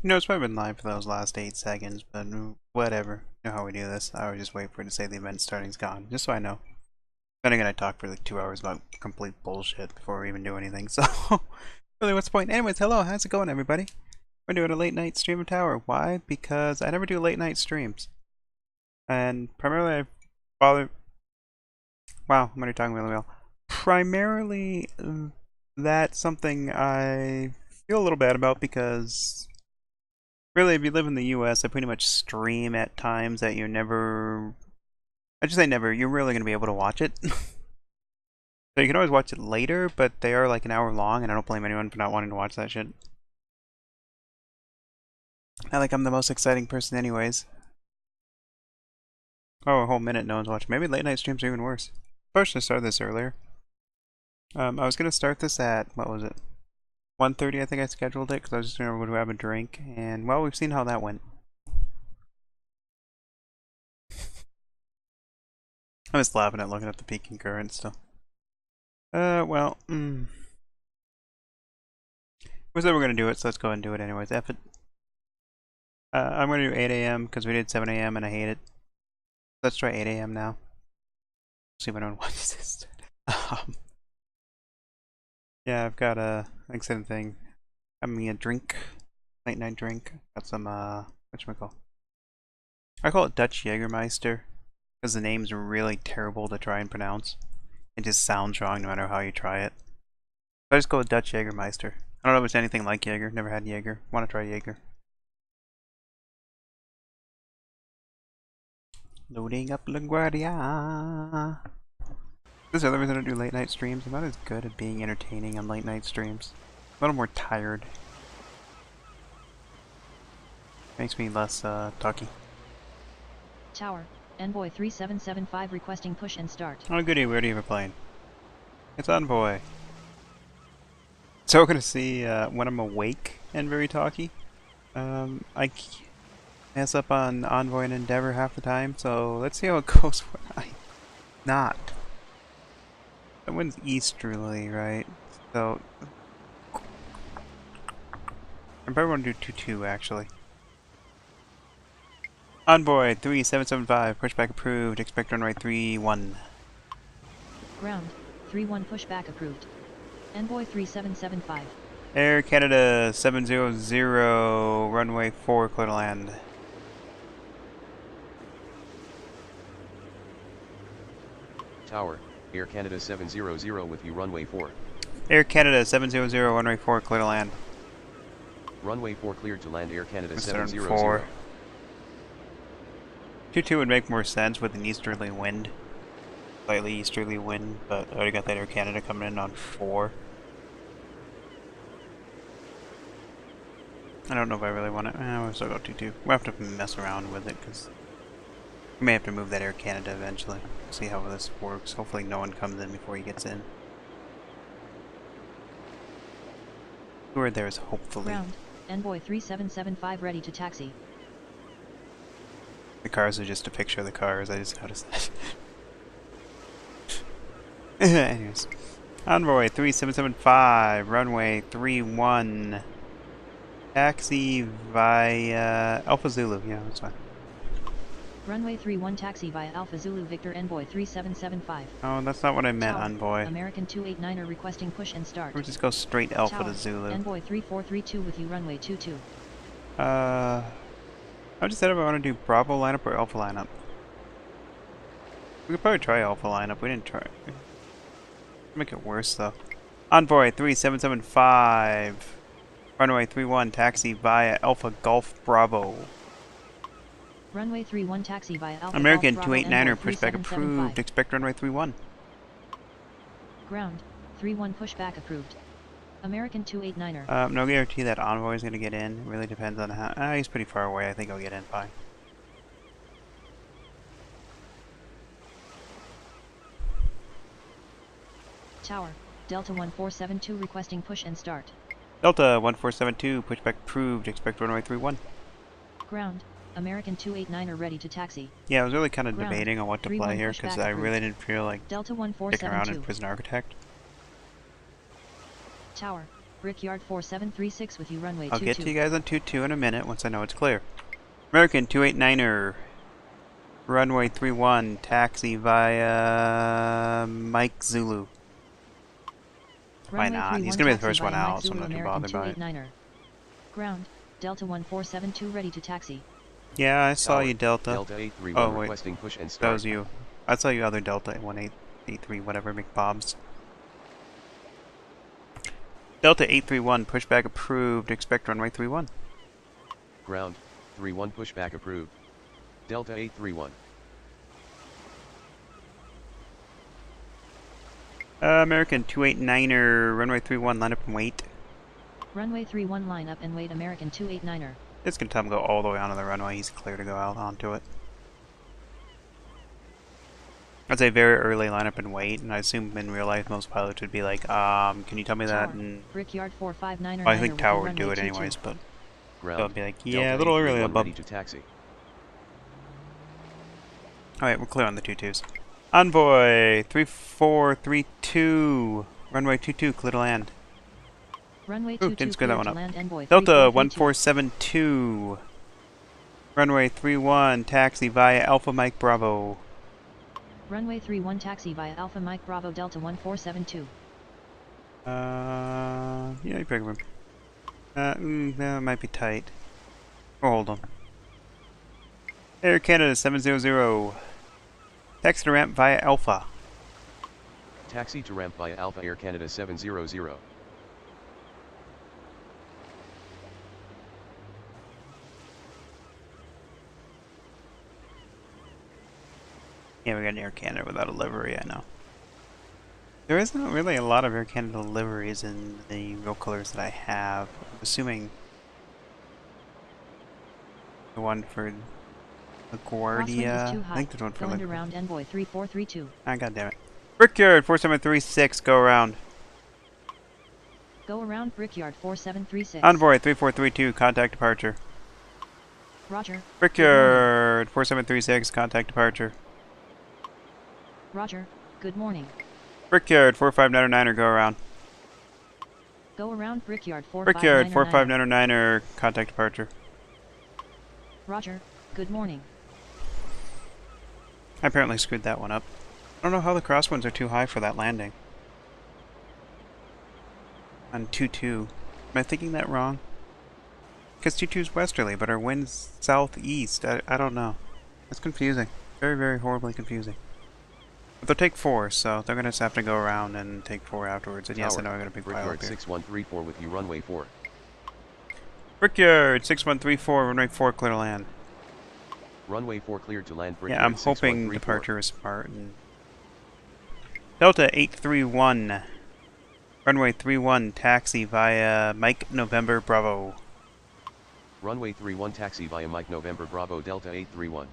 You know, it's probably been live for those last 8 seconds, but whatever. You know how we do this. I always just wait for it to say the event starting's gone, just so I know. Then again, I talk for like 2 hours about complete bullshit before we even do anything, so really, what's the point? Anyways, hello, how's it going, everybody? We're doing a late night stream of Tower. Why? Because I never do late night streams. And primarily, I bother. Wow, I'm already talking really well. Primarily, that's something I feel a little bad about because really, if you live in the US, I pretty much stream at times that you're never. I just say never, you're really going to be able to watch it. So you can always watch it later, but they are like an hour long, and I don't blame anyone for not wanting to watch that shit. Not like I'm the most exciting person anyways. Oh, a whole minute no one's watching. Maybe late night streams are even worse. Probably should have started this earlier. I was going to start this at, what was it? 1:30 I think I scheduled it, because I was just going to go have a drink, and well, we've seen how that went. I'm just laughing at looking at the peaking current still. Well, we said we're going to do it, so let's go ahead and do it anyways. F it. I'm going to do 8 a.m. because we did 7 a.m. and I hate it. Let's try 8 a.m. now. See if anyone watches this. Yeah, I've got a excellent thing. Having me a drink, night drink. Got some whatchamacall. I call it Dutch Jägermeister because the name's really terrible to try and pronounce. It just sounds wrong no matter how you try it. So I just go with Dutch Jägermeister. I don't know if it's anything like Jaeger. Never had Jaeger. Want to try Jaeger. Loading up LaGuardia. This is the other reason I don't do late night streams. I'm not as good at being entertaining on late night streams. I'm a little more tired. Makes me less talky. Tower, Envoy 3775 requesting push and start. Oh goody, we already have a plane. It's Envoy. So we're gonna see when I'm awake and very talky. I mess up on Envoy and Endeavor half the time, so let's see how it goes when I'm not. That one's easterly, right? So I probably want to do 2-2 actually. Envoy 3775, pushback approved, expect runway 31. Ground, 31 pushback approved. Envoy 3775. Air Canada 700, runway 4, clear to land. Tower, Air Canada 700 with you runway 4. Air Canada 700, runway 4, clear to land. Runway 4 cleared to land Air Canada 700. 4. 2-2 would make more sense with an easterly wind. Slightly easterly wind, but I already got that Air Canada coming in on 4. I don't know if I really want it. We'll still go 2-2. We'll have to mess around with it, because we may have to move that Air Canada eventually. See how this works. Hopefully no one comes in before he gets in. The word there is hopefully. Ground, Envoy 3775 ready to taxi. The cars are just a picture of the cars, I just noticed that. Anyways. Envoy 3775, runway 31. Taxi via Alpha Zulu, yeah, that's fine. Runway 31 taxi via Alpha Zulu Victor Envoy 3775. Oh, that's not what I meant, Tower, Envoy. American 289er requesting push and start. We'll just go straight Alpha Tower, to Zulu. Envoy 3432 with you runway 22. I just said if I want to do Bravo lineup or Alpha lineup. We could probably try Alpha lineup. We didn't try it. Make it worse though. Envoy 3775. Runway 31 taxi via Alpha Golf Bravo. Runway 31 taxi via Alpha American Golf Bravo 289er Envoy pushback approved. Expect runway 31. Ground, 31 pushback approved. American 289er. No guarantee that Envoy is going to get in. It really depends on how. He's pretty far away. I think he'll get in fine. Tower, Delta 1472 requesting push and start. Delta 1472, pushback approved. Expect runway 31. Ground, American 289er ready to taxi. Yeah, I was really kind of Ground, debating on what to play here because I really didn't feel like Delta sticking around in 1472. Prison Architect. Tower, Brickyard 4736 with you runway I'll 22. get to you guys on 22 in a minute once I know it's clear. American 289er, runway 31, taxi via Mike Zulu. Why Runway not? 31 He's gonna be the taxi first one via Mike out, so I'm Zulu not too American bothered by it. 289er. Ground, Delta 1472 ready to taxi. Yeah, I saw Tower, you, Delta. Delta 831 Oh, wait. requesting push and That start. was you. I saw you other Delta 1883, whatever, McBobs. Delta 831, pushback approved. Expect runway 31. Ground, 31 pushback approved. Delta 831. American 289er, runway 31, line up and wait. Runway 31 line up and wait American 289er. It's gonna tell him to go all the way onto the runway. He's clear to go out onto it. I'd say very early line up and wait, and I assume in real life most pilots would be like, can you tell me that? Tower, And Brickyard 459er. well, I think Tower would do it anyways, but Ground, they'll be like, yeah, Delta a little early, 831 bub. ready to taxi. Alright, we're clear on the 22s. Envoy 3432, runway 22, clear to land. Runway Ooh, 22 didn't screw that one up. land Envoy Delta 3432. 1472, runway 31, taxi via Alpha Mike Bravo. Runway 31 taxi via Alpha Mike Bravo Delta 1472. Yeah, you pick him. That might be tight. Oh, hold on. Air Canada 700. Taxi to ramp via Alpha. Taxi to ramp via Alpha Air Canada 700. Yeah, we got an Air Canada without a livery, I know. There isn't really a lot of Air Canada liveries in the real colors that I have. I'm assuming the one for LaGuardia. I think there's one for Going LaGuardia. around Envoy 3432. Ah, goddammit. Brickyard 4736, go around. Go around Brickyard 4736. Envoy 3432, contact departure. Roger. Brickyard 4736, contact departure. Roger. Good morning. Brickyard 45909er, go around. Go around Brickyard 4599er. Brickyard 45909er, contact departure. Roger. Good morning. I apparently screwed that one up. I don't know how the crosswinds are too high for that landing. On 2-2. Am I thinking that wrong? Because 2-2 is westerly, but our wind's southeast. I don't know. That's confusing. Very, very horribly confusing. But they'll take 4, so they're going to just have to go around and take 4 afterwards. And yes, I know I got a big pile up Brickyard here. 6134 with you runway 4. Brickyard 6134, runway 4, clear to land. Runway 4 cleared to land. Brickyard Yeah, I'm hoping 6134. departure is smart. And Delta 831, runway 31, taxi via Mike November Bravo. Runway 31 taxi via Mike November Bravo Delta 831.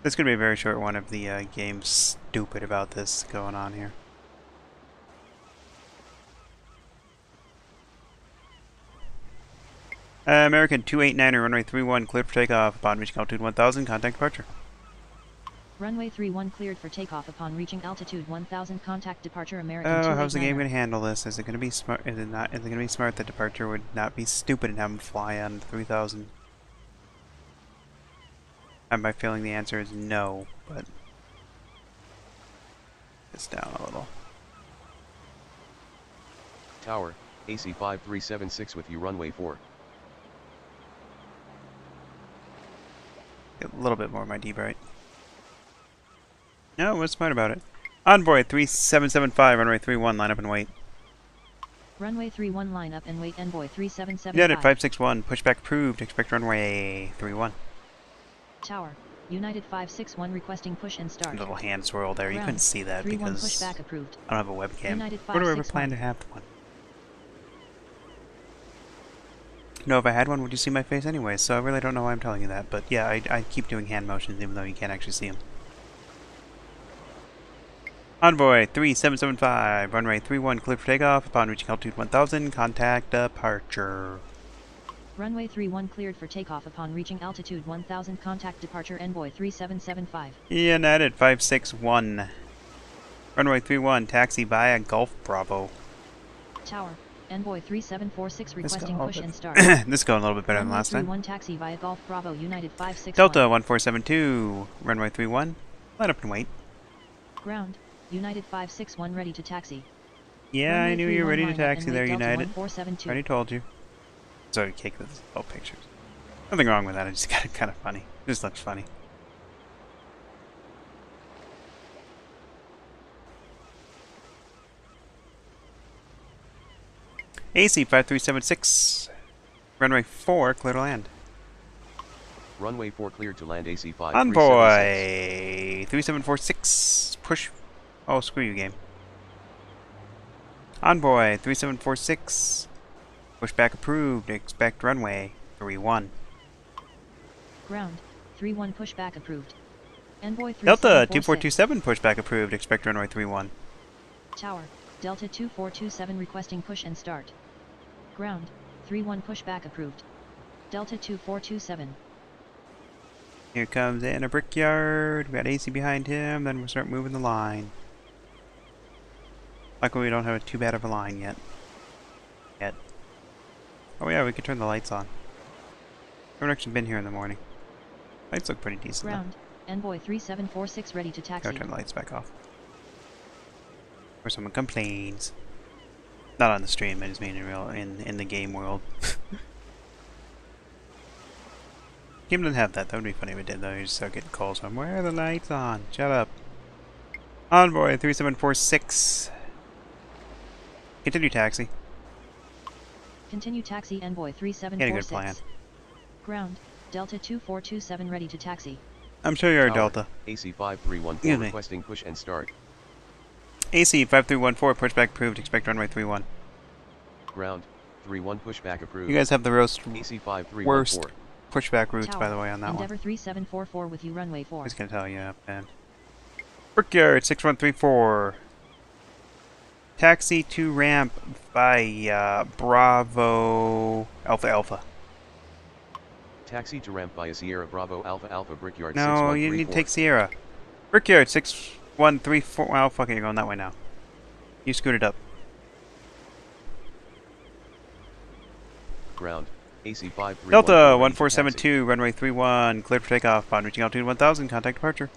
This is going to be a very short one if the game's stupid about this going on here. American 289er, runway 31, cleared for takeoff upon reaching altitude 1000, contact departure. Runway 31 cleared for takeoff upon reaching altitude 1000. Contact departure American Oh, 289er. how's the game going to handle this? Is it going to be smart? Is it not? Is it going to be smart that departure would not be stupid and have him fly on 3000? I have my feeling the answer is no, but it's down a little. Tower, AC 5376 with you runway 4. Get a little bit more of my D-bright. No, what's smart about it? Envoy 3775, runway 31, line up and wait. Runway 31 line up and wait Envoy 3775. United 561, pushback approved, expect runway 31. Tower, United 561 requesting push and start. A little hand swirl there, you Ground, couldn't see that 31 because pushback approved. I don't have a webcam. United Where do I ever 561. plan to have one? No, if I had one, would you see my face anyway? So I really don't know why I'm telling you that. But yeah, I keep doing hand motions even though you can't actually see them. Envoy 3775, runway 31, cleared for takeoff. Upon reaching altitude 1000, contact departure. Runway 31 cleared for takeoff upon reaching altitude 1000. Contact departure Envoy 3775. United 561, runway 31, taxi via Gulf Bravo. Tower, Envoy 3746 This requesting going push and start. this is going a little bit better than Runway last time. 31 taxi via Golf Bravo United 561. Delta 1472, runway 31. Line up and wait. Ground, United 561 ready to taxi. Yeah, Runway I knew you were 31 ready to line up taxi and there, wait Delta United. 1472. Already told you. Sorry, cake with all pictures. Nothing wrong with that, I just got it kind of funny. It just looks funny. AC 5376, runway 4, clear to land. Runway 4 cleared to land AC 5376. Envoy 3746, push. Oh, screw you, game. Envoy 3746, pushback approved, expect runway 31. Ground, 31 pushback approved. Envoy Delta 3746. 2427, pushback approved, expect runway 31. Tower, Delta 2427 requesting push and start. Ground, 31 pushback approved. Delta 2427. Here comes in a brickyard. We got AC behind him. Then we'll start moving the line. Luckily, we don't have too bad of a line yet. Oh yeah, we could turn the lights on. I haven't actually been here in the morning. Lights look pretty decent. Ground, Envoy 3746 ready to Though. taxi. Gotta turn the lights back off. Or someone complains. Not on the stream. I just mean in the game world. Game doesn't have that. That would be funny if it did, though. You just start getting calls from, where are the lights on? Shut up. Envoy 3746. Continue taxi. Continue taxi Envoy Get a 3746. good plan. Ground, Delta 2427 ready to taxi. I'm sure you're a Tower, Delta. AC 5314 Excuse me. requesting push and start. AC 5314, pushback approved, expect runway 31. Ground, 31 pushback approved. You guys have the AC 5314. worst pushback routes, Tower, by the way, on that Endeavor one. 3744 with you runway 4. I'm just gonna tell you, man. Brickyard 6134. Taxi to ramp by Bravo Alpha Alpha. Taxi to ramp via Sierra Bravo Alpha Alpha Brickyard No, you 6134. need to take Sierra. Brickyard 6134. Well, fuck it, you're going that way now. You scooted up. Ground, AC 5314. Delta 1472, runway 31, cleared for takeoff. Upon reaching altitude 1000, contact departure.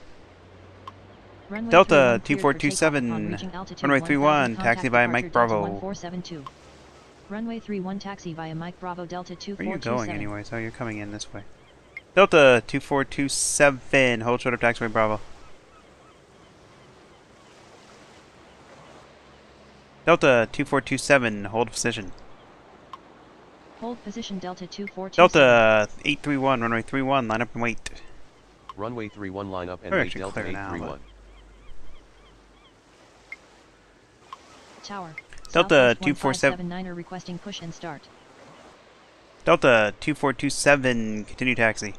Runway Delta 31 cleared for takeoff 2427, upon reaching altitude runway 1000, 31, contact taxi via departure Mike Delta Bravo. 1472. Runway 31 taxi via Mike Bravo Delta Where are you 2427. going anyway? So you're coming in this way. Delta 2427, hold short of taxiway Bravo. Delta 2427, hold position. Hold position Delta 2427. Delta 831, runway 31, line up and wait. Runway 31 line up and We're wait actually Delta clear now, 831. Tower. Delta Southwest 247. 1579er requesting push and start. Delta 2427, continue taxi.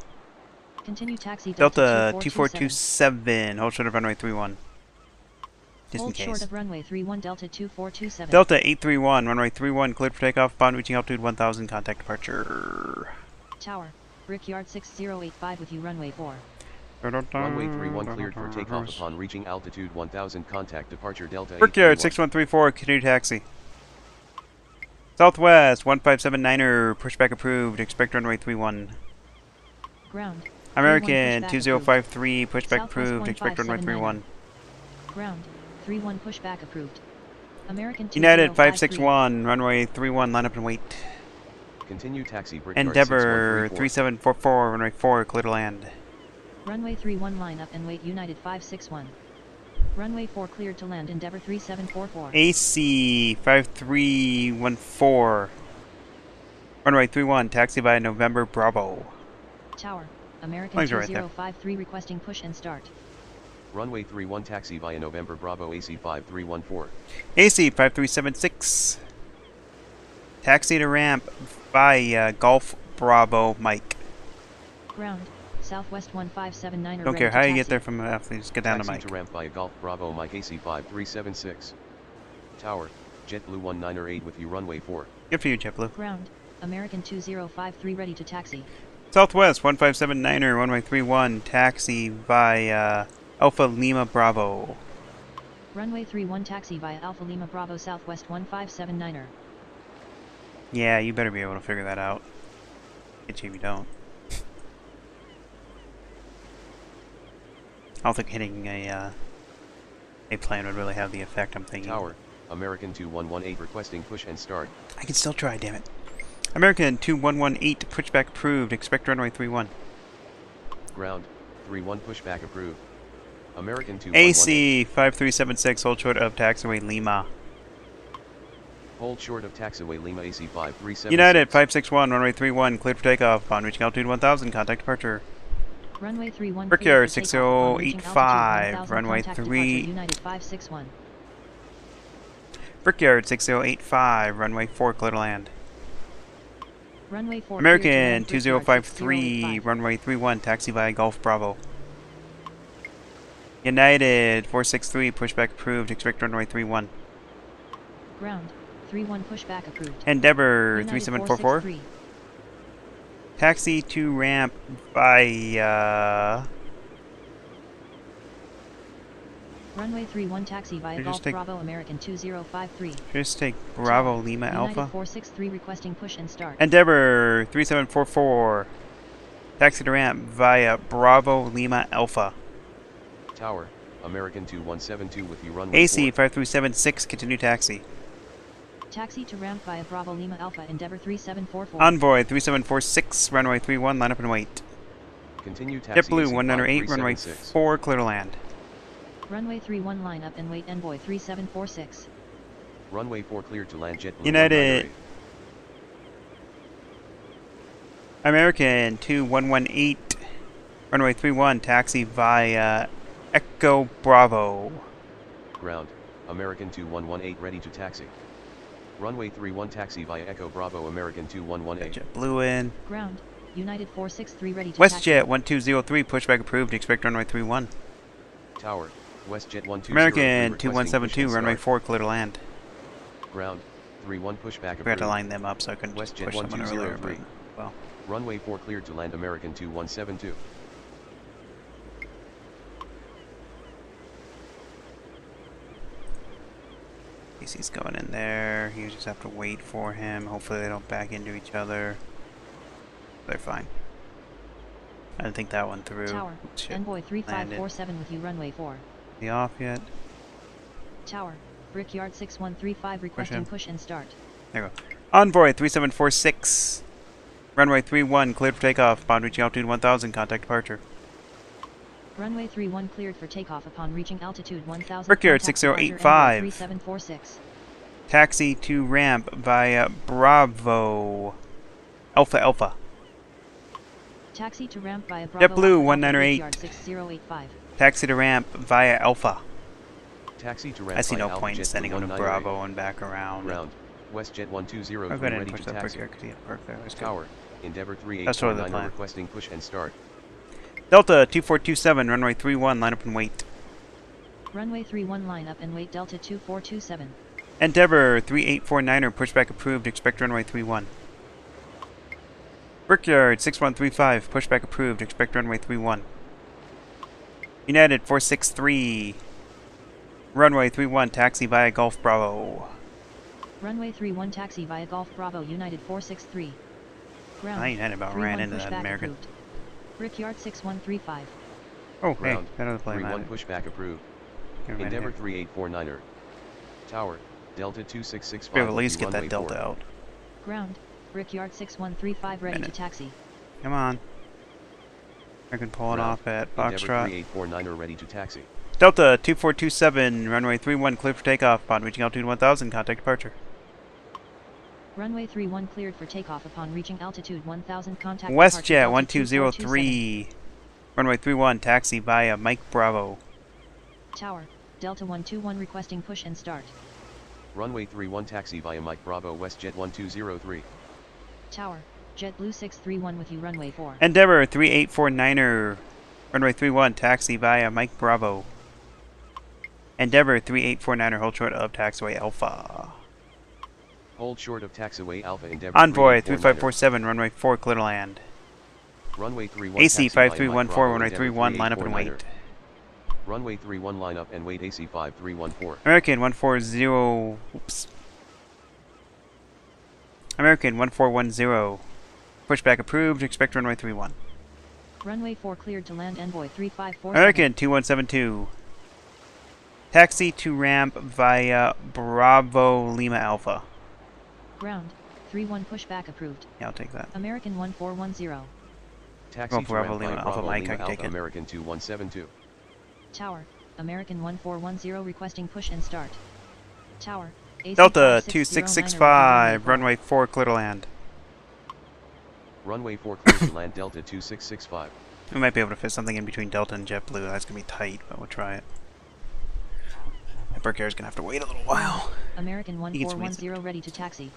Continue taxi Delta 2427. 2427, hold short of runway 31. Just Hold in case. short of runway 31 Delta 2427. Delta 831, runway 31, cleared for takeoff. Upon reaching altitude 1000, contact departure. Tower. Brickyard 6085 with you runway 4. Runway 31 cleared for takeoff upon reaching altitude 1000, contact departure Delta Brickyard 831. 6134, continue taxi. Southwest 1579er, pushback approved, expect runway 31. Ground. American 31 pushback 2053, pushback Southwest approved, expect runway 31. Ground. 31 pushback approved. American United 2053. 561, runway 31, line up and wait. Continue taxi Brickyard Endeavor 6134. 3744, runway 4, clear to land. Runway 31 line up and wait United 561. Runway 4 cleared to land Endeavor 3744. AC 5314, runway 31, taxi by November Bravo. Tower. American Planes are right there. 2053 requesting push and start. Runway 31 taxi via November Bravo AC 5314. AC 5376, taxi to ramp by Golf Bravo Mike. Ground. Southwest 1579er. Don't ready care to how you taxi. get there from after, just get down to Taxi Mike. to ramp via Golf Bravo Mike AC 5376. Tower, JetBlue 198 with you runway 4. Good for you, JetBlue. Ground. American 2053 ready to taxi. Southwest 1579er, runway 31, taxi by Alpha Lima Bravo. Runway 31 taxi via Alpha Lima Bravo Southwest 1579er. Yeah, you better be able to figure that out. Get you if you don't. I don't think hitting a plane would really have the effect I'm thinking. Tower, American 2118 requesting push and start. I can still try, damn it. American 2118, pushback approved. Expect runway 31. Ground, 31 pushback approved. American 2118. AC 5376, hold short of taxiway Lima. Hold short of taxiway Lima AC 5376. United 561, runway 31, cleared for takeoff. Upon reaching altitude 1000, contact departure. Runway 31 Brickyard cleared for takeoff upon reaching 6085, altitude 1000, runway contact 3. departure United 561. Brickyard 6085, runway 4, clear to land. Runway 4 American cleared to land, Brickyard 2053, 6085. runway 31, taxi via Golf Bravo. United 463, pushback approved. Expect runway 31. Ground, 31 pushback approved. Endeavor United 3744. 463. Taxi to ramp via... Runway 31 taxi via Just Golf take- Bravo American 2053. Just take Bravo Lima United Alpha. 463 requesting push and start. Endeavor 3744. Taxi to ramp via Bravo Lima Alpha. Tower, American 2172 with you runway AC 4. 5376, continue taxi. Taxi to ramp via Bravo Lima Alpha Endeavor 3744. Envoy 3746, runway 31, line up and wait. Continue taxi JetBlue AC 198, runway 5376. 4, clear to land. Runway 31 line up and wait Envoy 3746. Runway 4 cleared to land JetBlue United 198. American 2118, runway 31, taxi via Echo Bravo. Ground, American 2118 ready to taxi. Runway 31 taxi via Echo Bravo American 2118. JetBlue in. Ground, United 463 ready to taxi. WestJet 1203, pushback approved. Expect runway 31. Tower, WestJet 1203 American requesting 2172, push and runway start. 4, clear to land. Ground, 31 pushback I forgot approved. to line them up so I couldn't just WestJet push someone earlier. 1203. But, well, Runway 4 cleared to land American 2172. AC's going in there. You just have to wait for him. Hopefully they don't back into each other. They're fine. I didn't think that one through. Tower, Shit. Envoy 3547 with you runway 4. Be off yet? Tower, Brickyard 6135 requesting in. push and start. There we go. Envoy 3746. Runway 31, cleared for takeoff. Upon reaching altitude 1000, contact departure. Runway 31 cleared for takeoff upon reaching altitude 1000. Brickyard contact departure, 6085. Envoy 3746. Taxi to ramp via Bravo. Alpha Alpha. Taxi to ramp via Bravo. JetBlue Alpha 1908. Brickyard 6085. Taxi to ramp via Alpha. Taxi to ramp I see via no Alpha point in JetBlue sending him to 198. Bravo and back around. Ground, WestJet I'll 1203 go ahead and ready push to that taxi. Brickyard because he had park there. That's good. Tower, Endeavor That's totally the 3849 plan. requesting push and start. Delta 2427, runway 31, line up and wait. Runway 31 line up and wait Delta 2427. Endeavor 3849er, pushback approved. Expect runway 31. Brickyard 6135, pushback approved. Expect runway 31. United 463, runway 31, taxi via Golf Bravo. Runway 31 taxi via Golf Bravo United 463. Ground. I United about 31 ran into that pushback American. approved. Brickyard 6135. Oh, hey, Ground, another plane 31 landed. pushback approved. Get him in Endeavor here. 3849er. Tower, Delta 2665 Be able to at with least you get that runway Delta 4. out. Ground. Brickyard 6135 ready to Minute. taxi. Come on. I can pull it Ground, off at Endeavor Foxtrot. 3849er ready to taxi. Delta 2427, runway 31, cleared for takeoff. Upon reaching altitude 1000, contact departure. Runway 31 cleared for takeoff upon reaching altitude 1000. Contact departure WestJet Delta 1203, runway 31, taxi via Mike Bravo. 2427. Tower. Delta 121 requesting push and start. Runway 31 taxi via Mike Bravo WestJet 1203. Tower. JetBlue 631 with you runway 4. Endeavor 3849er, runway 31, taxi via Mike Bravo. Endeavor 3849er, hold short of taxiway Alpha. Hold short of taxiway Alpha Endeavor Envoy 3849er. 3547, runway 4, clear to land. Runway 31 AC taxi via Mike 5314, Bravo, runway Endeavor 31, line up and 3849er. wait. Runway 31 line up and wait AC 5314. American 140, oops. American 1410. Pushback approved. Expect runway 31. Runway 4 cleared to land Envoy 3547. American 2172. Taxi to ramp via Bravo Lima Alpha. Ground, 31 pushback approved. Yeah, I'll take that. American 1410. Taxi to Bravo ramp by Lima Alpha Bravo Mike, Lima I can Alpha take it. American 2172. Tower, American 1410 requesting push and start. Tower, AC Delta 5609 2665, runway 4 clear to land. Runway 4 clear to land Delta 2665. We might be able to fit something in between Delta and JetBlue. That's going to be tight, but we'll try it. Burke Air's going to have to wait a little while. American He gets 1410 ready to taxi.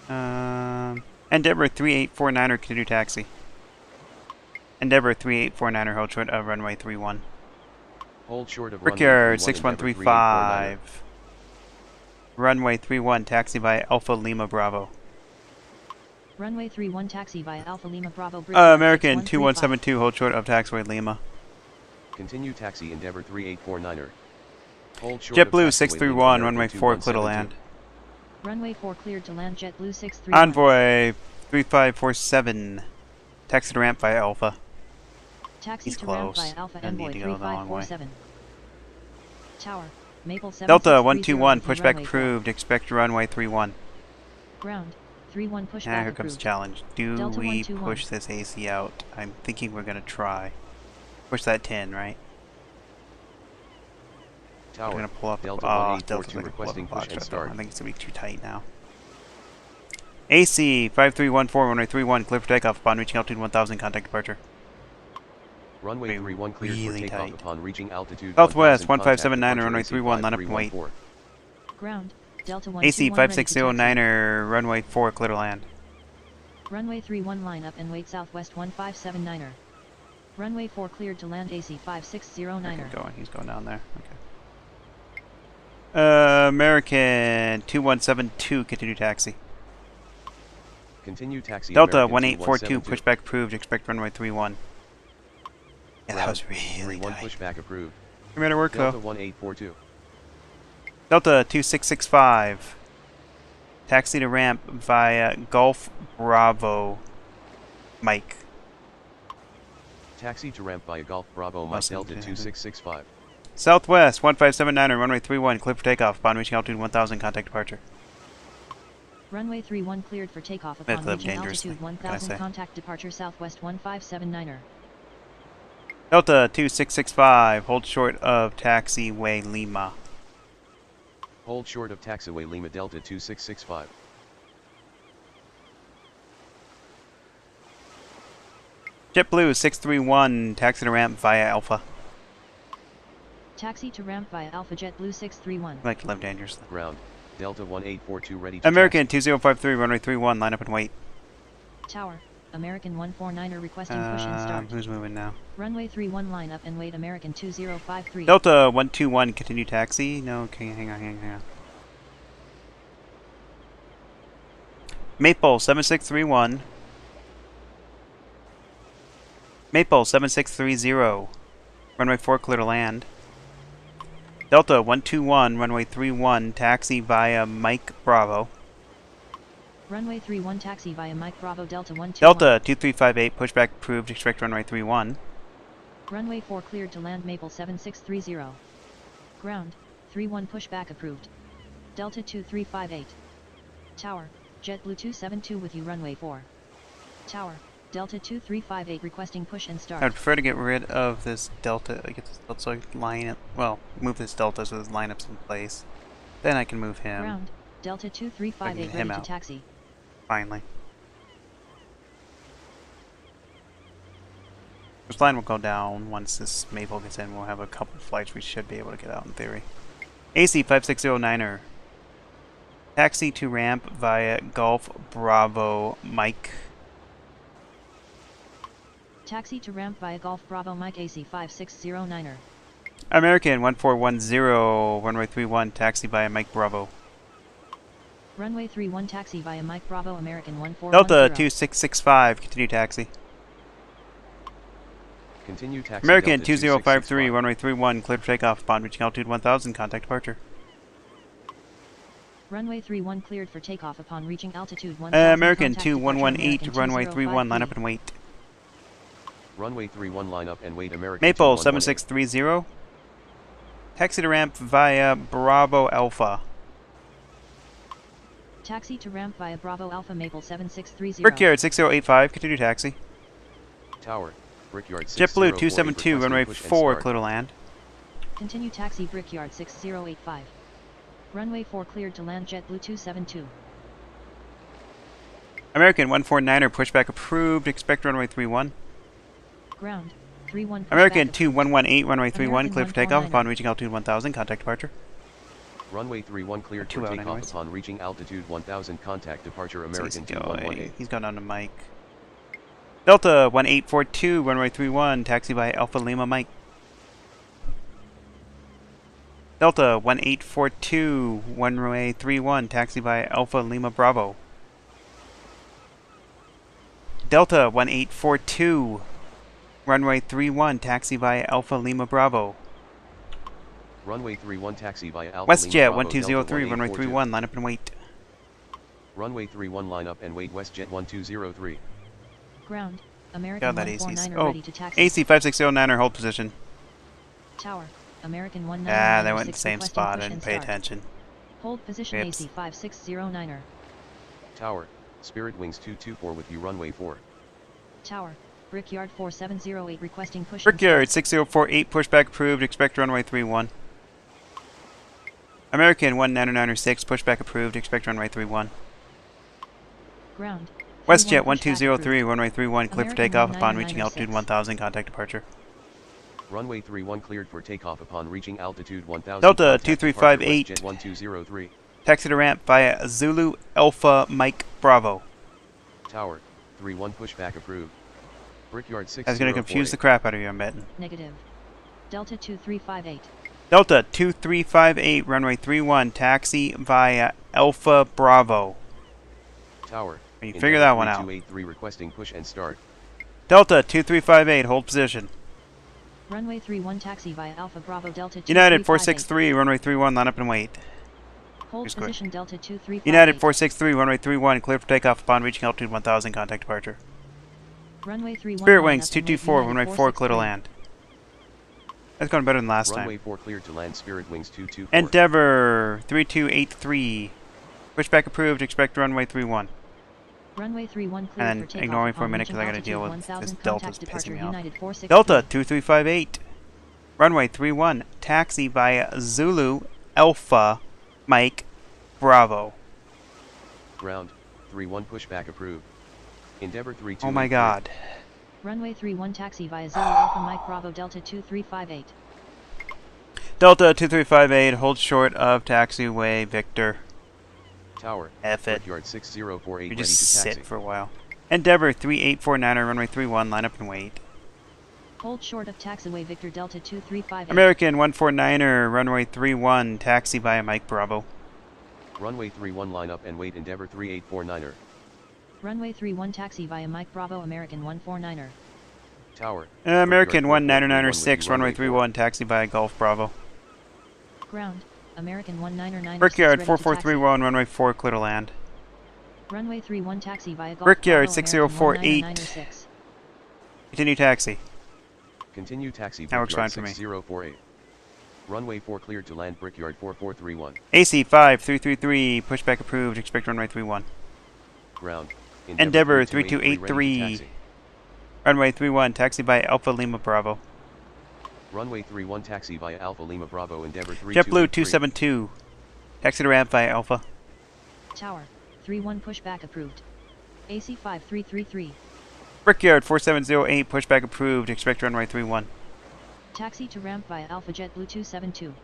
Endeavor 3849er continue taxi. Endeavor 3849er hold short of runway 31. Hold short of Brickyard runway 31, Endeavor 6135. Runway 31 taxi by Alpha Lima Bravo. Runway 31 taxi via Alpha Lima Bravo. American 2172 hold short of taxiway Lima. Continue taxi Endeavor 3849er. Hold short of JetBlue taxiway 631 Lima, runway American 4 clear to 2172. land. Runway 4 cleared to land JetBlue 631. Envoy 3547 taxi to ramp via Alpha. Taxi He's to ramp close. via Alpha Doesn't Envoy need to go the long way. 3547. Tower, Maple 7. Delta 121 pushback approved. Expect runway 31. Ground, 31 pushback Now here comes the approved. challenge. Do Delta we 121. push this AC out? I'm thinking we're gonna try. Push that 10, right? We're Tower, gonna pull up. Delta Delta's 1842 gonna pull up a requesting push box and right now. start. I think it's gonna be too tight now. AC 5314 runway 31 clear for takeoff upon reaching altitude 1000. Contact departure. Runway 31 cleared Really for takeoff tight. upon reaching altitude Southwest 1000, 1579 contact runway departure 31 AC line up and wait. 5314. Ground, Delta 121 AC ready to taxi. 5609er runway 4 clear to land. Runway 31 line up and wait Southwest 1579er. Runway 4 cleared to land AC 5609er. Okay, he's going down there. Okay. American 2172 continue taxi. Continue taxi Delta American 1842 2172. pushback approved. Expect runway 31. Yeah, that was really 31 tight. pushback approved. We made it work Delta though. 1842. Delta 2665. Taxi to ramp via Gulf Bravo Mike. Taxi to ramp via Golf Bravo Mike Awesome, Delta okay. 2665. Southwest 1579 and runway 31 clear for takeoff upon reaching altitude 1000. Contact departure. Runway 31 cleared for takeoff That's upon a reaching dangerous altitude thing. What can I 1000. say? Contact departure Southwest 1579er. Delta 2665 hold short of taxiway Lima. Hold short of taxiway Lima Delta 2665. JetBlue 631 taxi to ramp via Alpha. Taxi to ramp via Alpha JetBlue 631. I like to live dangerously. Ground. Delta 1842 ready to American taxi. 2053 runway 31 line up and wait. Tower, American 149er requesting push and start. Who's moving now? Runway 31 line up and wait American 2053. Delta 121 continue taxi. No, okay, hang on. Maple 7631. Maple 7630. Runway 4 clear to land. Delta 121 runway 31 taxi via Mike Bravo. Runway 31 taxi via Mike Bravo Delta 121. Delta 2358 pushback approved. Expect runway 31. Runway 4 cleared to land Maple 7630. Ground, 31 pushback approved. Delta 2358. Tower, JetBlue 272 with you runway 4. Tower, Delta 2358 requesting push and start. I'd prefer to get rid of this Delta. Get this Delta so I can line it. Well, move this Delta so this lineup's in place. Then I can move him. Ground, Delta 2358 him ready out. to taxi. Finally. This line will go down once this Maple gets in. We'll have a couple flights we should be able to get out in theory. AC 5609er. Taxi to ramp via Golf Bravo Mike. Taxi to ramp via Golf Bravo Mike AC 5609er. American 1410 runway 31 taxi via Mike Bravo. Runway 31 taxi via Mike Bravo American 1410. Delta 2665 continue taxi. Continue taxi American Delta 2053 2665. runway 31 clear for takeoff upon reaching altitude 1000. Contact departure. Runway 31 cleared for takeoff upon reaching altitude 1000. American Contact departure 2118, American runway 31, line 205 up and wait. Runway 31 line up and wait American Maple 2118. 7630. Taxi to ramp via Bravo Alpha. Taxi to ramp via Bravo Alpha Maple 7630. Brickyard 6085, continue taxi. Tower, Brickyard JetBlue 6048, 272, runway push and 4, start. clear to land. Continue taxi Brickyard 6085. Runway 4 cleared to land JetBlue 272. American 149er, pushback approved, expect runway 31. Ground, 31 American pushback 2118, runway 31, American clear for takeoff 149er. upon reaching altitude 1000, contact departure. Runway 31 cleared Two for out takeoff anyways. upon reaching altitude 1000, contact departure So American he's going- 2118. He's gone on to Mike. Delta 1842, runway 31, taxi by Alpha Lima Mike. Delta 1842, runway 31, taxi by Alpha Lima Bravo. Delta 1842, runway 31, taxi by Alpha Lima Bravo. Runway 31 taxi via Alpha WestJet Lima Bravo, 1203, Delta runway 1842. 31, line up and wait. Runway 31 line up and wait WestJet 1203. Ground, American God, that AC's. 149er Oh, ready to taxi. AC 5609er, hold position. Tower, American 199er. Ah, they went in the same requesting spot. I push didn't and pay start. attention. Hold position Oops. AC 5609er. Tower, Spirit Wings 224 with you runway 4. Tower, Brickyard 4708 requesting push and Brickyard start. 6048, pushback approved, expect runway 31. American 19906, pushback approved, expect runway 31. Ground, WestJet 31 pushback 1203, approved. runway 31, clear for American takeoff upon reaching 19906. altitude 1000, contact departure. Runway 31 cleared for takeoff upon reaching altitude 1000. Delta contact 2358. departure WestJet 1203. Taxi to ramp via Zulu Alpha Mike Bravo. Tower, 31 pushback approved. Brickyard 6048. That's gonna confuse the crap out of you, I'm betting. Negative. Delta 2358. Delta 2358, runway 31, taxi via Alpha Bravo. Tower, Can you Endeavour figure that one out? 3283 requesting push and start. Delta 2358, hold position. Runway 31 taxi via Alpha Bravo Delta 2358. United 463, runway 31, line up and wait. Hold Here's quick. position Delta 2358. United 463, runway 31, clear for takeoff upon reaching altitude 1000, contact departure. Runway 31 Spirit line Wings up and wait, 224, United runway 4, clear to 463. land. That's going better than last Runway time. 4 cleared to land Spirit Wings 224. Endeavor 3283, pushback approved, expect runway 31. Runway 31 cleared And for then takeoff ignore me for a upon minute because I reaching gotta deal with altitude this 1000, Delta's contact pissing departure me off. United 463. Delta 2358, runway 31, taxi via Zulu Alpha Mike Bravo. Ground, 31 pushback approved. Endeavor 32. Oh my god. Runway 31 taxi via Zulu Alpha Mike Bravo Delta 2358. Delta 2358, hold short of taxiway Victor. Tower, F it. Brickyard 6048 You ready just to taxi. sit for a while. Endeavor 3849er, runway 31, line up and wait. Hold short of taxiway Victor Delta 2358. American 149er, runway 31, taxi via Mike Bravo. Runway 31 line up and wait Endeavor 3849er. Runway 31 taxi via Mike Bravo American 149er. Tower, American Brickyard 19906, 4431 runway with you, 31, taxi via Gulf Bravo. Ground, American 199er. Brickyard 4431, runway 4, clear to land. Runway 31 taxi via Gulf Brickyard Bravo, 6048. American 19906. Continue taxi. Continue taxi That works Brickyard fine for me. 6048. Runway 4 cleared to land Brickyard 4431. AC 5333, pushback approved, expect runway 31. Ground, Endeavor 3283 ready to 3283. taxi. Runway 31, taxi by Alpha Lima Bravo. Runway 31 taxi via Alpha Lima Bravo Endeavor JetBlue 3283. 272, taxi to ramp via Alpha. Tower, 31 pushback approved. AC 5333. Brickyard 4708, pushback approved, expect runway 31. Taxi to ramp via Alpha JetBlue 272.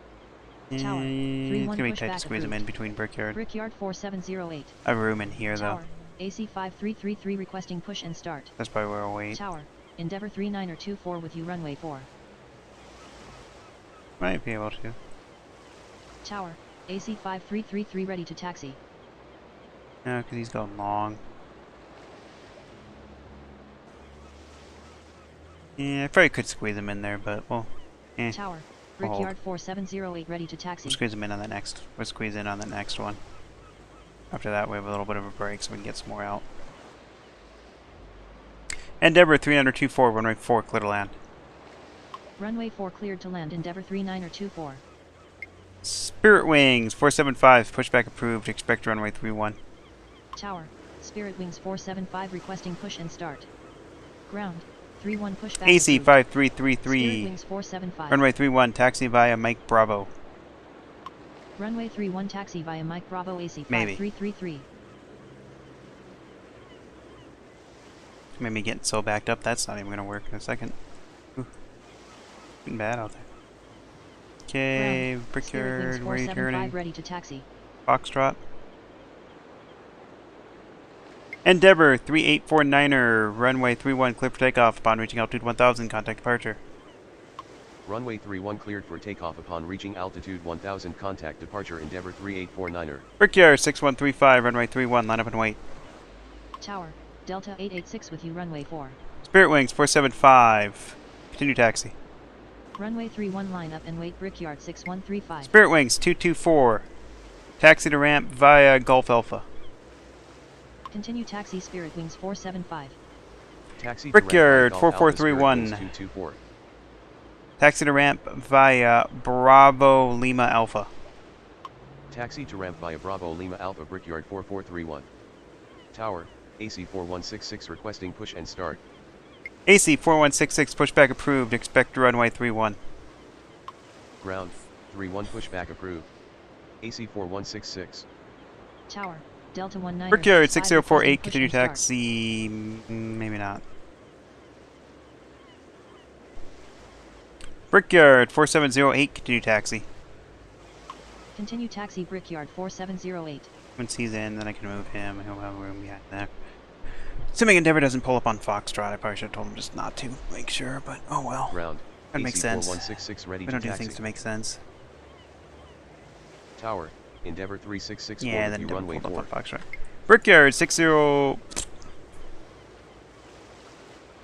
Tower, It's 31 gonna be tight to pushback squeeze them in approved. between Brickyard. Brickyard 4708. I have room in here though. Tower, AC 5333 requesting push and start. That's probably where I'll wait. Tower, Endeavor 3924 with you runway 4. Might be able to. Tower, AC 5333 ready to taxi. No, because he's going long. Yeah, I probably could squeeze him in there, but well, Tower, We'll hold. Brickyard 4708 ready to taxi. We'll squeeze him in on the next. We'll squeeze in on the next one. After that, we have a little bit of a break so we can get some more out. Endeavor 3924, runway 4, clear to land. Runway 4 cleared to land. Endeavor 3924. Spirit Wings 475, pushback approved. Expect runway 31. Tower, Spirit Wings 475 requesting push and start. Ground, 31 pushback AC approved. 5333. Spirit Wings 475. Runway 31, taxi via Mike Bravo. Runway 31 taxi via Mike Bravo AC Maybe. 5333. Made me get so backed up, that's not even going to work in a second. Ooh. Getting bad out there. Okay, Brickyard, where are you turning? Ready to taxi. Foxtrot. Endeavor 3849er, runway 31, clear for takeoff. Upon reaching altitude 1000, contact departure. Runway 31 cleared for takeoff upon reaching altitude 1000, contact departure. Endeavor 3849er. Brickyard 6135, runway 31, line up and wait. Tower, Delta 886 with you runway 4. Spirit Wings 475, continue taxi. Runway 31 line up and wait. Brickyard 6135. Spirit Wings 224, taxi to ramp via Gulf Alpha. Continue taxi. Spirit Wings 475. Taxi to Brickyard ramp by Golf Alpha, Spirit 4431. Wings 224. Taxi to ramp via Bravo Lima Alpha. Taxi to ramp via Bravo Lima Alpha. Brickyard 4431. Tower, AC 4166 requesting push and start. AC 4166, pushback approved. Expect runway 31. Ground, 31 pushback approved. AC 4166. Tower, Delta 19. Brickyard 6048, continue taxi. Maybe not. Brickyard 4708, continue taxi. Continue taxi. Brickyard 4708. Once he's in, then I can move him. He'll have room behind there. Assuming Endeavor doesn't pull up on Foxtrot, I probably should have told him just not to make sure, but oh well. Ground, That makes AC sense. 4166 ready We to don't do taxi. things to make sense. Tower, Endeavor 3664 Yeah, with then you don't runway pull 4. up on Foxtrot. Brickyard 60.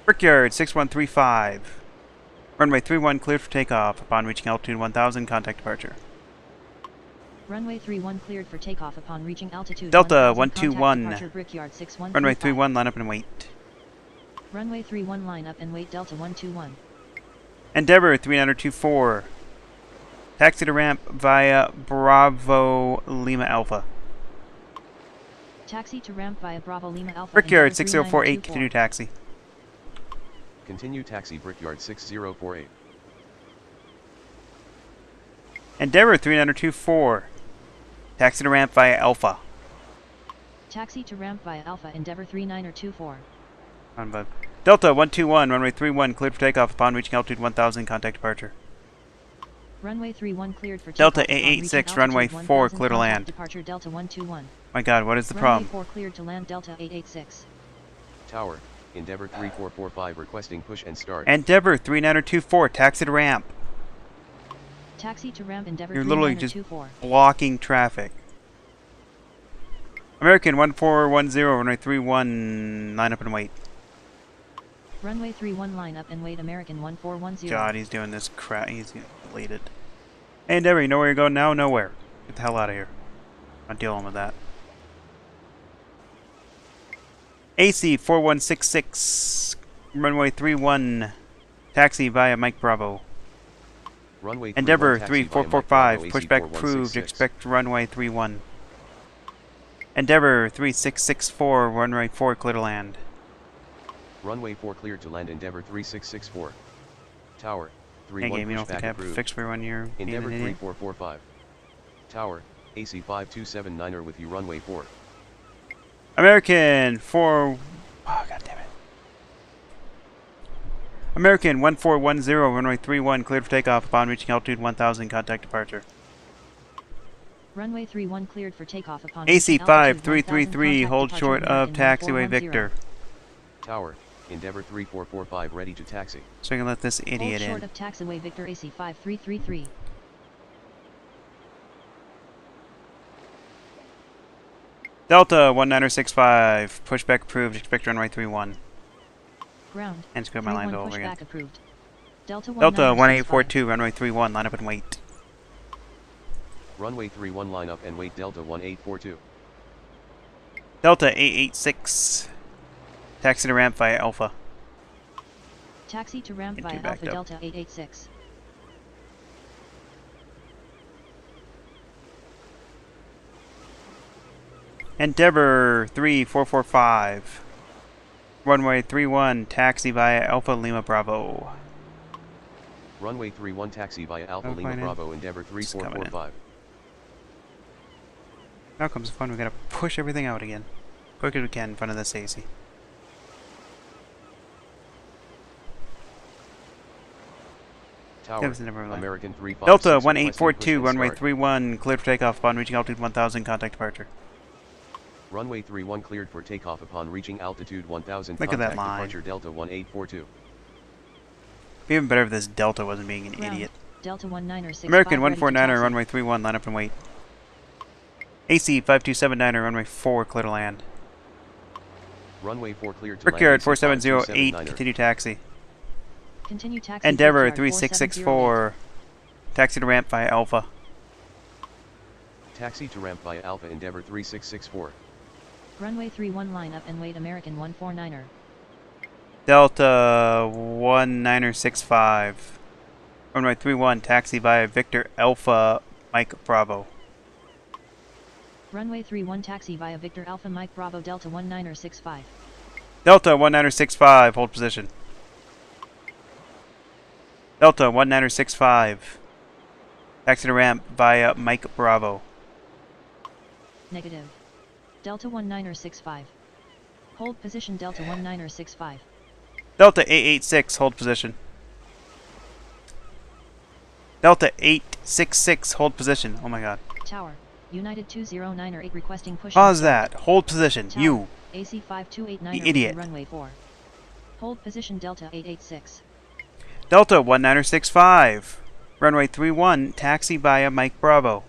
Brickyard 6135. Runway 31 cleared for takeoff. Upon reaching altitude 1000, contact departure. Runway 31 cleared for takeoff upon reaching altitude Delta 1000, 121. contact departure. Brickyard 6135. Runway 31, line up and wait. Runway 31 line up and wait. Delta 121. Endeavor 3924. Taxi to ramp via Bravo Lima Alpha. Taxi to ramp via Bravo Lima Alpha. Brickyard Endeavor 6048, 3924. continue taxi. Continue taxi. Brickyard 6048. Endeavor 3924. Taxi to ramp via Alpha. Taxi to ramp via Alpha. Endeavor 3924. On above. Delta 121, runway 31 cleared for takeoff. Upon reaching altitude 1000, contact departure. Runway 31 cleared for Delta takeoff upon reaching 886, altitude runway 4 1000, clear to contact land. Departure Delta 121. My god, what is the Runway problem? 4 cleared to land. Delta 886. Tower, Endeavor 3445 requesting push and start. Endeavor 3924, taxi to ramp. Taxi to ramp. Endeavor You're literally just 3924. blocking traffic. American 1410, runway 31, line up and wait. Runway 31 line up and wait. American 1410. God, he's doing this crap. He's gonna delete it. Hey, Endeavor, you know where you're going now? Nowhere. Get the hell out of here. I'm not dealing with that. AC 4166, runway 31, taxi via Mike Bravo. Runway 31 Endeavor taxi via Mike 3445, Bravo, pushback AC approved. 4166. Expect runway 31. Endeavor 3664, runway 4 clear to land. Runway 4 cleared to land. Endeavor 3664. Tower, Hey 31 game, you don't think pushback I have to approved. fix for 1 year? Being Endeavor an idiot? 3445. Tower, AC 5279er with you runway 4. American 4. Oh, god damn it. American 1410, runway 31 cleared for takeoff. Upon reaching altitude 1000, contact departure. Runway 31 cleared for takeoff upon AC reaching altitude 5333, 1000, hold contact short departure of American taxiway 1410. Victor. Tower, Endeavor 3445 ready to taxi. So I can let this Hold idiot short in. of taxiway Victor. AC 5333. Delta 1965, pushback approved. Expect runway 31. Ground. And screw my line 31 over again. pushback approved. Delta Delta 1965. 1842, runway 31, line up and wait. Runway 31 line up and wait. Delta 1842. Delta 886. Taxi to ramp via Alpha. Taxi to ramp via Alpha Delta 886. Endeavor 3445. Runway 31, taxi via Alpha Lima Bravo. Runway 31 taxi via Alpha Lima Bravo Endeavor 3445. Now comes the fun, we gotta push everything out again. Quick as we can in front of this AC. Tower, American 356. Delta 1842, runway 31, cleared for takeoff upon reaching altitude 1000, contact departure. Runway 31 cleared for takeoff upon reaching altitude 1000, Look at that contact line. departure Delta 1842. It'd be even better if this Delta wasn't being an idiot. Delta 19er American 149er, runway 31, line up and wait. AC 5279er, runway 4, clear to land. Runway 4 cleared to Brickyard land. 4708, continue taxi. Continue taxi. Endeavor 3664, taxi to ramp via Alpha. Taxi to ramp via Alpha Endeavor 3664. Runway 31 line up and wait American 149er. Delta 1965. Runway 31, taxi via Victor Alpha Mike Bravo. Runway 31 taxi via Victor Alpha Mike Bravo Delta 19er65. Delta 19er65, hold position. Delta 19er65. Taxi to ramp via Mike Bravo. Negative. Delta 19er65. Hold position Delta 19er65. Delta 886, hold position. Delta 866, hold position. Oh my god. Tower. United 209er8 requesting push. Pause that. Hold position. Tower. You. AC 5289er The idiot. runway 4. Hold position Delta 886. Delta 19er65. Runway 31, taxi via Mike Bravo.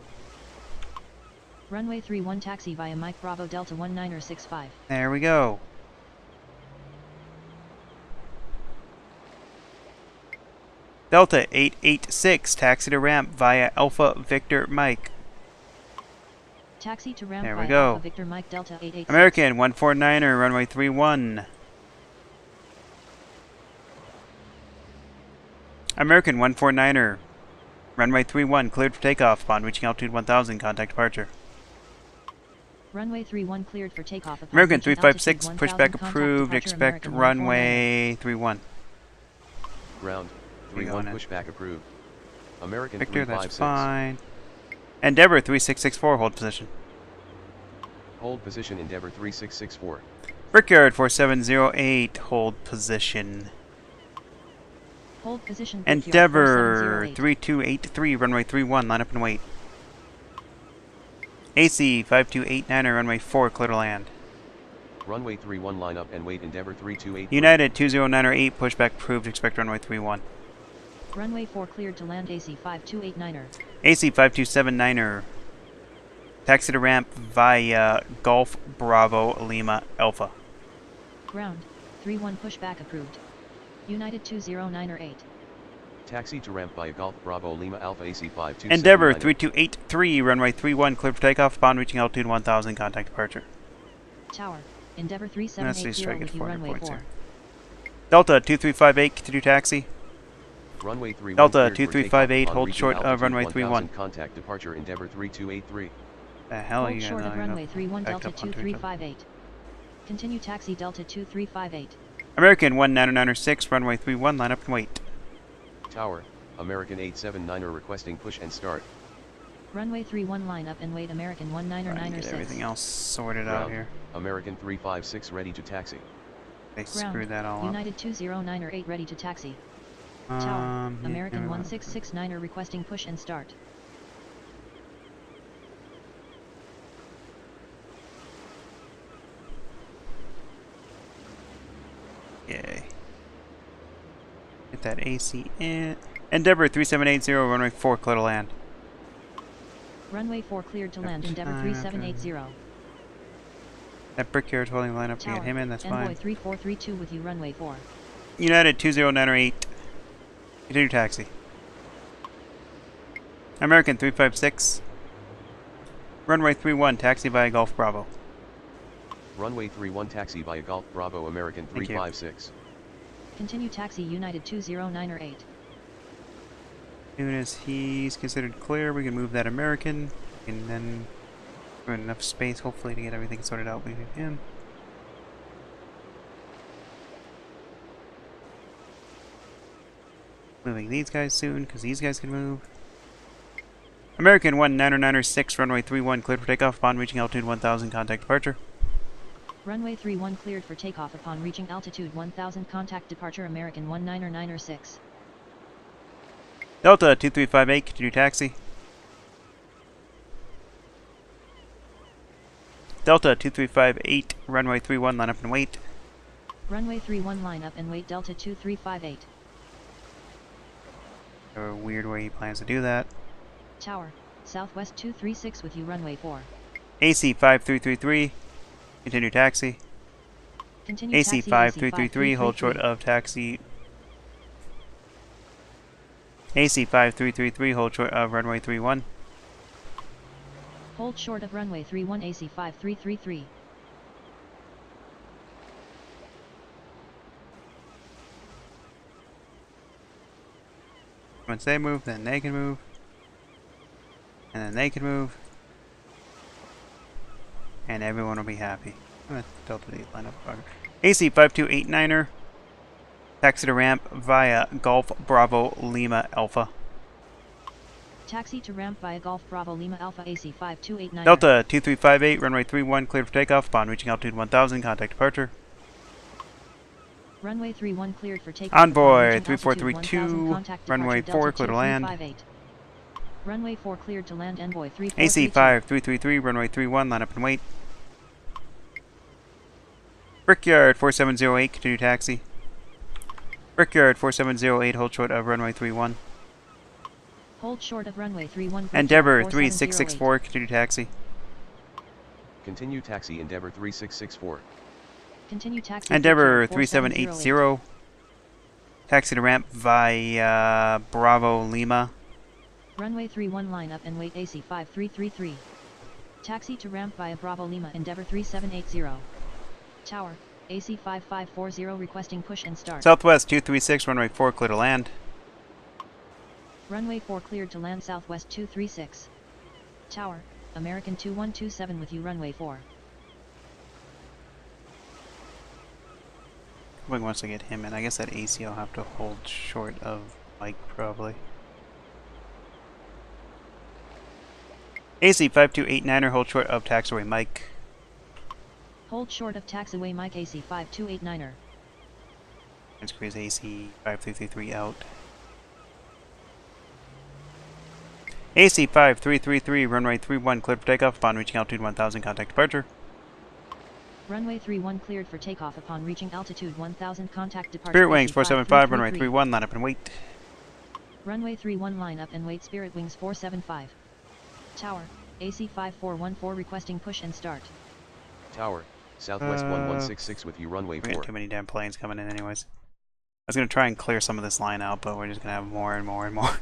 Runway 31 taxi via Mike Bravo Delta 19er65. There we go. Delta 886, taxi to ramp via Alpha Victor Mike. Taxi to ramp There we via go. Alpha Victor Mike Delta 886. American 149er, runway 31. American 149er, runway 31, cleared for takeoff upon reaching altitude 1000, contact departure. Runway 31 cleared for takeoff. American 356, pushback approved, expect runway 31. Ground, 31 pushback approved. American Victor, 356. that's fine. Endeavor 3664, hold position. Hold position Endeavor 3664. Brickyard 4708, hold position. Hold position. Endeavor 3283, runway 31, line up and wait. AC 5289er, runway 4, clear to land. Runway 31 line up and wait Endeavor 328. United 209er 8, pushback approved, expect runway 31. Runway 4 cleared to land AC 5289er. AC 5279er, taxi to ramp via Golf Bravo Lima Alpha. Ground, 31 pushback approved. United 209er 8. Taxi to ramp via Golf Bravo Lima Alpha AC 5279er. Endeavor 3283, runway 31, clear for takeoff upon reaching altitude 1000, contact departure. Tower, Endeavor Let's see, 3780 strike with at you 400 runway points 4. here. Delta 2358, continue taxi. Runway 31 Delta cleared for 2358, takeoff upon hold reaching short of altitude runway 1000, 31. Contact departure Endeavor 3283. The hell are Hold you short gonna of runway 31 back Delta up onto each other? 2358. Continue taxi Delta 2358. American 1996, runway 31, line up and wait. Tower, American 879er requesting push and start. Runway 31 line up and wait American Trying to get 19er96. everything else sorted out Ground, here. American 356 ready to taxi. They Ground, screwed that all up. United 209er 8 ready to taxi. Tower, Yeah, American never mind. 1669er requesting push and start. Yay. Get that AC in. Endeavor 3780, runway 4, clear to land. Runway 4 cleared to land Endeavor Time, 3780. That Brickyard's holding the line up to Tower, get him in, that's Envoy fine. 3432 with you runway 4. United 20908, continue taxi. American 356, runway 31, taxi via Golf Bravo. Runway 31 taxi via Golf Bravo American Thank you. 356. Continue taxi United 209 or 8. As soon as he's considered clear, we can move that American, and then we have enough space, hopefully, to get everything sorted out between him. Moving these guys soon, because these guys can move. American 19906, runway 31, cleared for takeoff upon reaching altitude 1000, contact departure. Runway 31 cleared for takeoff upon reaching altitude 1000, contact departure American 19906. Delta 2358, continue taxi. Delta 2358, runway 31, line up and wait. Runway 31 line up and wait Delta 2358. A weird way he plans to do that. Tower, Southwest 236 with you runway 4. AC 5333, continue taxi. Continue AC taxi 5333, hold short of taxi. AC 5333, hold short of runway 31. Hold short of runway 31 AC 5333. Once they move, then they can move. And then they can move. And everyone will be happy. Delta D line up. AC 5289er. Taxi to ramp via Golf Bravo Lima Alpha. Taxi to ramp via Golf Bravo Lima Alpha AC 5289. Delta 2358, runway 31, cleared for takeoff upon reaching altitude 1000, contact departure. Runway 31 cleared for takeoff. Envoy 3432, runway 4, clear to land. Runway 4 cleared to land Envoy 3432. AC 5333, runway 31, line up and wait. Brickyard 4708, continue taxi. Brickyard 4708, hold short of runway 31. Hold short of runway 31. Endeavor 3664, continue taxi. Continue taxi Endeavor 3664. Continue taxi Endeavor 3780. Taxi to ramp via Bravo Lima. Runway 31 line up and wait AC 5333. Taxi to ramp via Bravo Lima Endeavor 3780. Tower, AC 5540 requesting push and start. Southwest 236, runway 4, clear to land. Runway 4 cleared to land Southwest 236. Tower, American 2127 with you runway 4. Once I get him in, I guess that AC I'll have to hold short of Mike probably. AC 5289er, hold short of taxiway Mike. Hold short of taxiway Mike AC 5289er. Let's squeeze AC 5333 out. AC 5333, runway 31, cleared for takeoff upon reaching altitude 1000, contact departure. Runway 31 cleared for takeoff upon reaching altitude 1000, contact departure. Spirit Wings 475, runway 31, line up and wait. Runway 31 line up and wait Spirit Wings 475. Tower, AC 5414 requesting push and start. Tower, Southwest 1166 with you runway We 4. got too many damn planes coming in anyways. I was going to try and clear some of this line out, but we're just going to have more and more and more.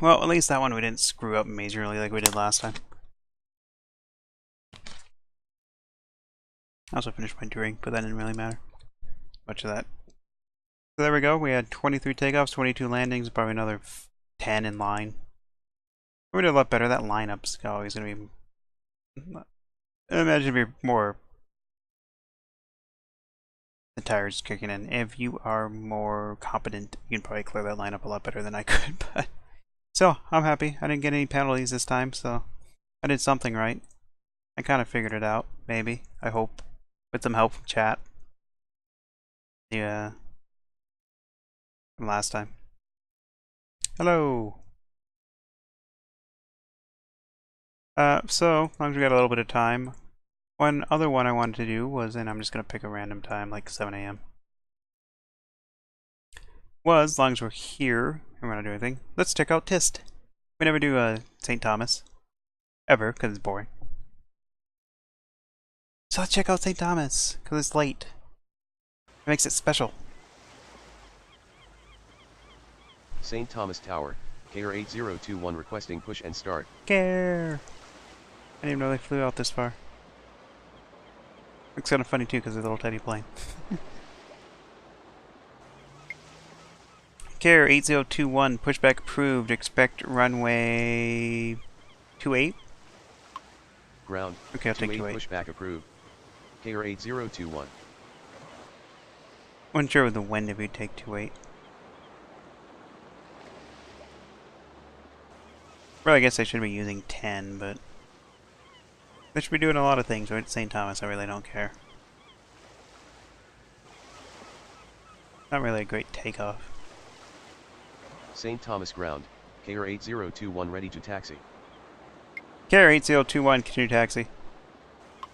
Well, at least that one we didn't screw up majorly like we did last time. I also finished my drink, but that didn't really matter. Much of that. So there we go. We had 23 takeoffs, 22 landings, probably another 10 in line. We did a lot better. That lineup's always going to be... I imagine it'd be more... The tires kicking in. If you are more competent, you can probably clear that lineup a lot better than I could, but... So, I'm happy. I didn't get any penalties this time, so... I did something right. I kind of figured it out, maybe. I hope. With some help from chat. Yeah. From last time. Hello! So, as long as we got a little bit of time, one other one I wanted to do was, and I'm just going to pick a random time, like 7 AM. Was, as long as we're here, and we're not doing anything, let's check out TIST. We never do St. Thomas. Ever, because it's boring. So let's check out St. Thomas, because it's late. It makes it special. St. Thomas Tower, KR 8021 requesting push and start. Care. I didn't even know they flew out this far. Looks kind of funny too because it's a little tiny plane. Care 8021, pushback approved. Expect runway 28. Ground. Okay, I'll take 28 28. pushback approved. KR 8021. Wasn't sure with the wind if you'd take 28. Well, I guess I should be using 10, but they should be doing a lot of things. We're at St. Thomas, I really don't care. Not really a great takeoff. St. Thomas ground. KR 8021 ready to taxi. Care 8021, continue taxi.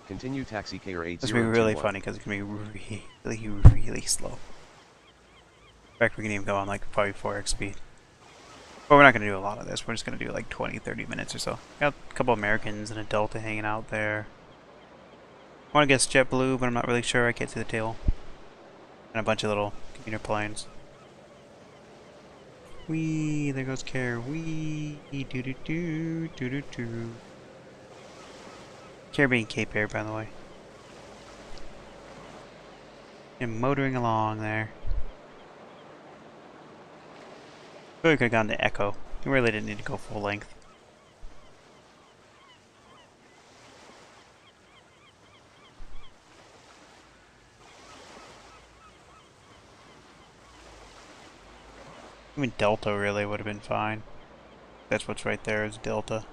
Continue taxi KR 8021. This will be really funny because it's going to be really slow. In fact, we can even go on like probably 4x speed. But we're not going to do a lot of this. We're just going to do like 20-30 minutes or so. Got a couple Americans and a Delta hanging out there. I want to guess JetBlue, but I'm not really sure. I can't see the tail. And a bunch of little commuter planes. Whee! There goes Care. Whee! Do-do-do. Care being Cape Air, by the way. And motoring along there. Really could have gone to Echo. You really didn't need to go full length. Even Delta really would have been fine. That's what's right there is Delta.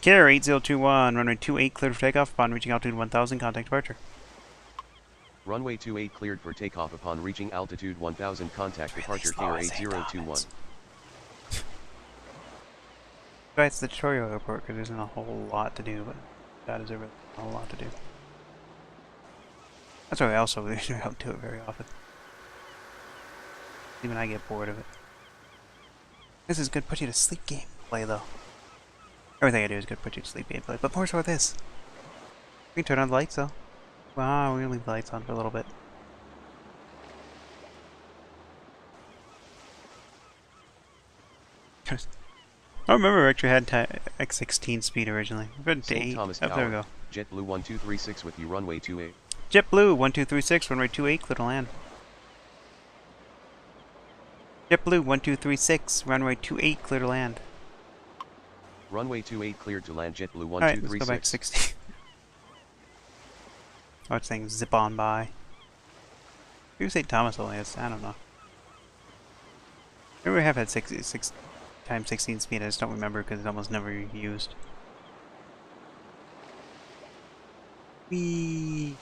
Care 8021, runway 28 cleared for takeoff upon reaching altitude 1000, contact departure. Runway 28 cleared for takeoff upon reaching altitude 1000, contact departure KR 8021. It's the Detroit airport because there isn't a whole lot to do, but that is a really whole lot to do. That's why I also really don't do it very often. Even I get bored of it. This is good put you to sleep gameplay though. Everything I do is good put you to sleep gameplay, but more so with this. We can turn on the lights though. Wow, we're gonna leave the lights on for a little bit. I remember we actually had X16 speed originally. We've been to St. 8. Thomas Oh, there we Tower. go. JetBlue 1236 with you runway 28. JetBlue 1236, runway 28, clear to land. JetBlue 1236, runway 28, clear to land. Runway 28 cleared to land JetBlue Alright, let's go 1236. back 60. Watch things zip on by. Maybe St. Thomas only has, I don't know. Maybe we have had 6 times 16 speed, I just don't remember because it's almost never used. Whee!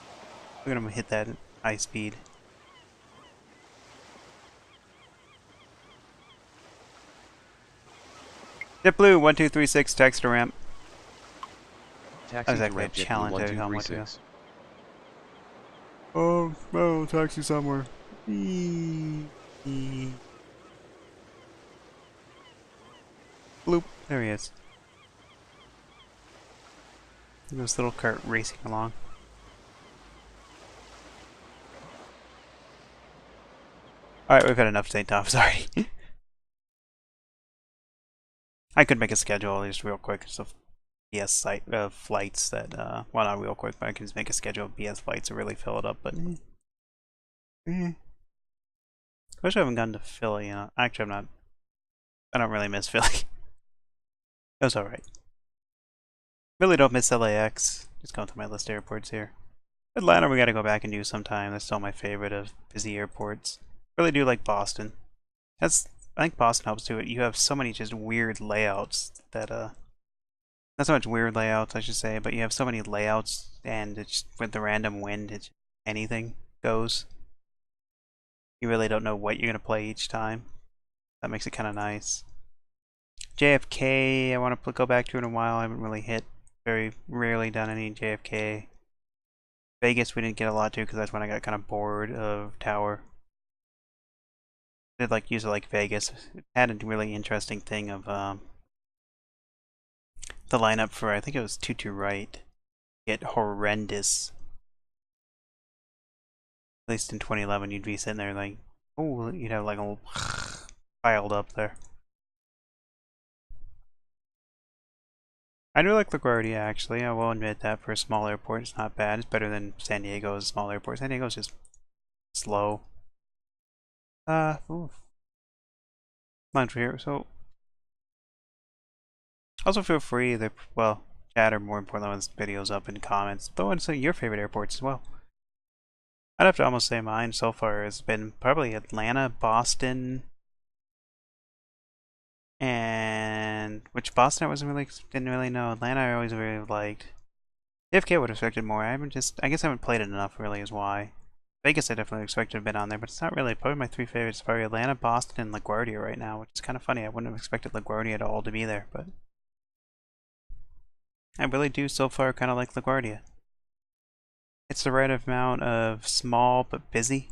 We're gonna hit that high speed. JetBlue 1236, taxi to ramp. Taxi That was to actually a ramp JetBlue challenge. I didn't know what to do. 1236. Oh, taxi somewhere. Bloop. There he is. This little cart racing along. Alright, we've had enough St. Thomas already. I could make a schedule just real quick. Just of BS site flights that well, not real quick, but I can just make a schedule of BS flights to really fill it up. But I wish I haven't gone to Philly. Actually, I'm not. I don't really miss Philly. It was alright. Really don't miss LAX. Just going through my list of airports here. Atlanta, we gotta go back and do sometime. That's still my favorite of busy airports. Really do like Boston. I think Boston helps too. You have so many just weird layouts that not so much weird layouts I should say, but you have so many layouts and it's with the random wind, it's anything goes. You really don't know what you're gonna play each time. That makes it kind of nice. JFK, I want to go back to in a while. I haven't really very rarely done any JFK. Vegas, we didn't get a lot to because that's when I got kind of bored of Tower. Did like use it like Vegas. It had a really interesting thing of the lineup for I think it was 22 right. Get horrendous. At least in 2011, you'd be sitting there like, oh, you'd have like a piled up there. I do like LaGuardia actually. I will admit that for a small airport, it's not bad. It's better than San Diego's small airport. San Diego's just slow. Ooh, lunch here. So also feel free to chat or more importantly, once the video's up in comments. Throw in some of your favorite airports as well. I'd have to almost say mine so far has been probably Atlanta, Boston, and which Boston I didn't really know. Atlanta I always really liked. JFK would have expected more. I guess I haven't played it enough really is why. Vegas I definitely expected to have been on there, but it's not really. Probably my three favorites are probably Atlanta, Boston, and LaGuardia right now, which is kind of funny. I wouldn't have expected LaGuardia at all to be there, but I really do so far kind of like LaGuardia. It's the right amount of small but busy.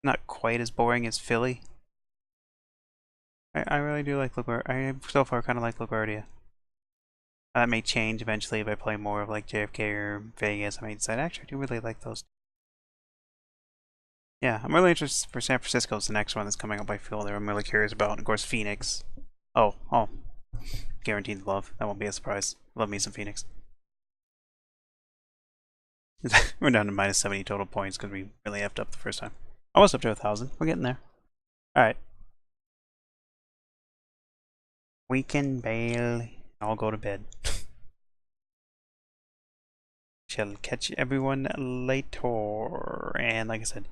Not quite as boring as Philly. I really do like LaGuardia. I so far kind of like LaGuardia. That may change eventually if I play more of like JFK or Vegas. I may decide actually I do really like those. Yeah, I'm really interested for San Francisco. It's the next one that's coming up. I feel there. I'm really curious about. And of course, Phoenix. Oh, guaranteed love. That won't be a surprise. Love me some Phoenix. We're down to minus 70 total points because we really effed up the first time. Almost up to 1,000. We're getting there. All right. We can bail. I'll go to bed. Shall catch everyone later. And like I said,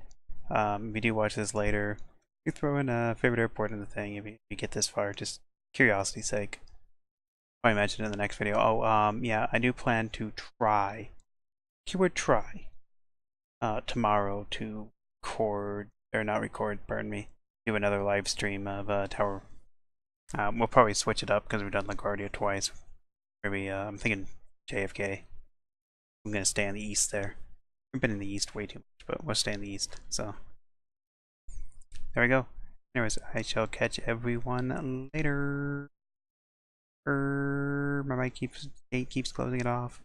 if you do watch this later, you throw in a favorite airport in the thing if you get this far, just curiosity's sake. I mentioned in the next video. Yeah, I do plan to try, keyword try, tomorrow to record, or not record, pardon me, do another live stream of Tower. We'll probably switch it up because we've done LaGuardia twice. Maybe, I'm thinking JFK. I'm gonna stay in the east there. We've been in the east way too much, but we'll stay in the east, so. There we go. Anyways, I shall catch everyone later. My mic keeps closing it off.